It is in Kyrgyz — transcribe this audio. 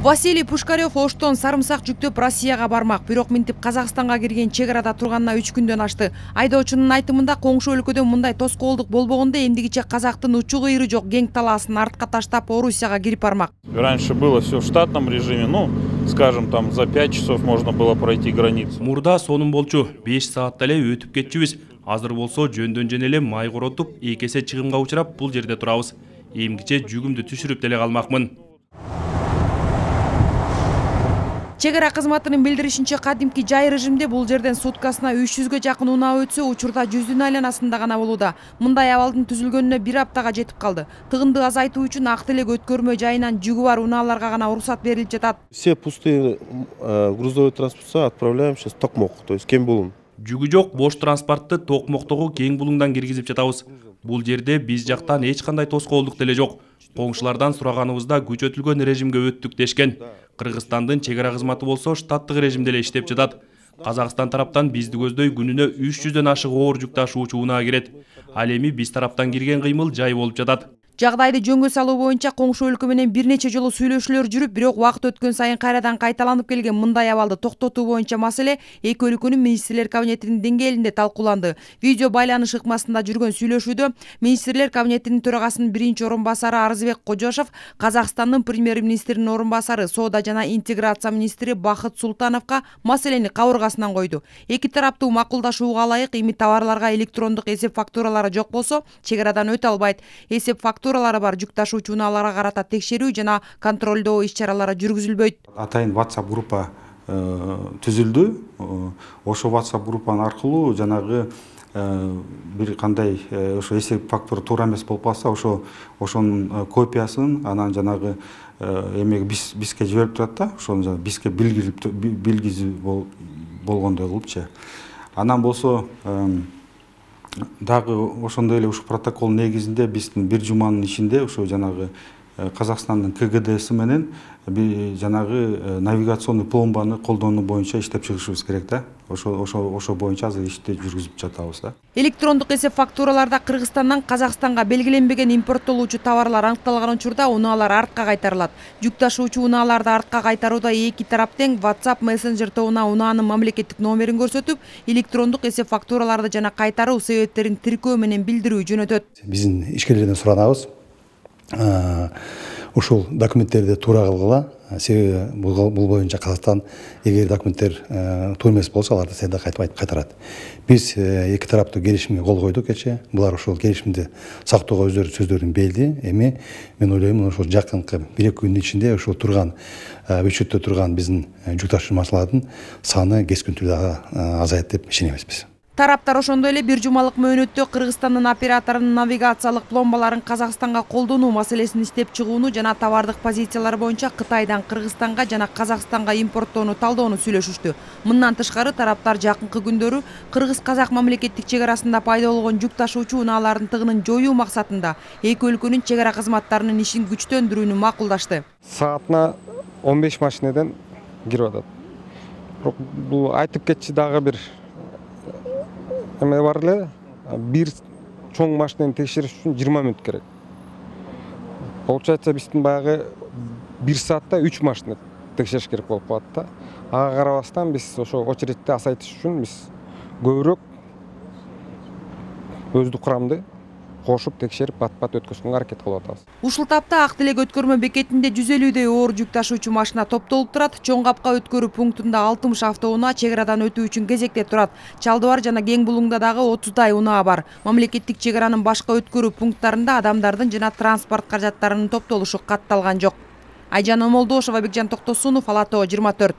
Василий Пушкарев Оштон сарымсак жүктөп Россияга бармак, бирок минтип Казакстанга кирген чек арада турганына 3 күндөн ашты. Айдоочунун айтымында коңшу өлкөдө мындай тоскоолдук болбогондо эмдигиче казактын учу кыйры жок кең талаасын артка таштап Орусияга кирип бармак. Раньше было все в штатном режиме, скажем, там за 5 часов можно было пройти границу. Мурда сонун болчу, 5 саатта эле өтүп кетчүбүз. Азыр болсо жөндөн жөн эле май коротуп, эки эсе чыгымга учурап бул жерде турабыз. Эмгиче жүгүмдү түшүрүп деле калмакмын. Чек ара кызматынын билдиришинче, кадимки жай режимде бул жерден суткасына 300га жакын унаа өтсө, учурда 100-дүн айланасында гана болууда. Мындай абалдын түзүлгөнүнө 1 аптага жетип калды. Тыгынды азайтуу үчүн ак телек өткөрмө жайынан жүгү бар унааларга гана уруксат берилип жатат. Все пустые грузовые транспорта отправляем сейчас в Токмок, то есть Кембулун. Жүгү жок бош транспортты Токмоктогу Кең Булуңдан киргизип жатабыз. Бул жерде биз жактан эч кандай тоскоолдук деле жок. Коңшулардан сураганыбызда күчөтүлгөн режимге өттүк дешкен. Кыргызстандын чек ара кызматы болсо штаттык режимде эле иштеп жатат. Казакстан тараптан бизди көздөй күнүнө 300дөн ашык оор жүк ташуучу унаа кирет. Ал эми биз тараптан кирген кыймыл жай болуп жатат. Жагдайды жөнгө салуу боюнча коңшу өлкө менен бир нече жолу сүйлөшүүлөр жүрүп, бирок убакыт өткөн сайын кайрадан кайталанып келген мындай абалды токтотуу боюнча маселе эки өлкөнүн министрлер кабинетинин деңгээлинде талкууланды. Видео байланыш ыкмасында жүргөн сүйлөшүүдө министрлер кабинетинин төрагасынын биринчи орун басары Арызбек Кожошов Казакстандын премьер-министринин орун басары соода жана интеграция министри Бахыт Султановго маселени кабыргасынан койду. Эки тараптуу макулдашууга ылайык эми товарларга электрондук эсеп фактуралары жок болсо, чек арадан өтө албайт. Эсеп фактуралары бар жүк ташуучу унааларга карата текшерүү жана контролдоо иш-чаралары жүргүзүлбөйт. Атайын WhatsApp группа түзүлдү. Ошо WhatsApp группанын аркылуу жанагы бир кандай ошо эсеп фактура туура эмес болуп калса, ошонун копиясын анан жанагы эмеге бизге жиберип турат да, ошону бизге билгизүү болгондой кылыпчы. Анан болсо дагы ошондой эле ушу протокол негизинде биздин бир жуманын ичинде ошо жанагы Казакстандын КГДС менен жанагы навигационный пломбаны колдонуу боюнча иштеп чыгышыбыз керек да. Ошо боюнча азыр ишти жүргүзүп жатабыз да. Электрондук эсеп фактураларда Кыргызстандан Казакстанга белгиленбеген импорттолуучу товарлар аныкталган учурда унаалар артка кайтарылат. Жүк ташуучу унааларды артка кайтарууда эки тарап тең WhatsApp мессенджер тобуна унаанын мамлекеттик номерин көрсөтүп, электрондук эсеп фактураларды жана кайтаруу себептерин тиркөө менен билдирүү жөнөтөт. Биздин ишкерлерден суранабыз. Ушул документтерди туура кылгыла, себеби бул боюнча Казакстан эгер документтер туура эмес болсо, аларды седе кайтарат. Биз эки тараптуу келишимге кол койдук кече. Булар ушул келишимди сактоого өздөрүнүн сөздөрүн берди. Эми мен ойлойм, ушул жакынкы 1-2 күндүн ичинде ушул турган бюджетте турган биздин жүк ташуу машиналардын саны кескин түрдө азайат деп ишенебиз биз. Тараптар ошондой эле бир жумалык мөөнөттө Кыргызстандын операторунун навигациялык пломбаларын Казакстанга колдонуу маселесин иштеп чыгууну жана товардык позициялар боюнча Кытайдан Кыргызстанга жана Казакстанга импорттоону талдоону сүйлөшүштү. Мындан тышкары тараптар жакынкы күндөрү Кыргыз-Казак мамлекеттик чек арасында пайда болгон жүк ташуучу унаалардын тыгынын жоюу максатында эки өлкөнүн чек ара кызматтарынын ишин күчтөндүрүүнү макулдашты. Саатына 15 машинеден кирип атат. Бул айтып кетчи дагы бир эме бар эле, бир чоң машинени текшериш үчүн 20 мүнөт керек. Получается, биздин баягы 1 саатта 3 машина текшериш керек болуп калат да. Ага карабастан биз ошо очередти азайтыш үчүн биз көбүрөөк өздүк курамды кошуп текшерип бат-бат өткөзгөнгө аракет кылып атабыз. Ушул тапта ак телек өткөрмө бекетинде 150дей оор жүк ташуучу машина топтолуп турат. Чоң капка өткөрүү пунктунда 60 автоунаа чек арадан өтүү үчүн кезекте турат. Чалдыбар жана Кең Булуңда дагы 30дай унаа бар. Мамлекеттик чек аранын башка өткөрүү пункттарында адамдардын жана транспорт каражаттарынын топтолушу катталган жок. Айжан Омолдошова, Бекжан Токтосунов, Ала Тоо 24.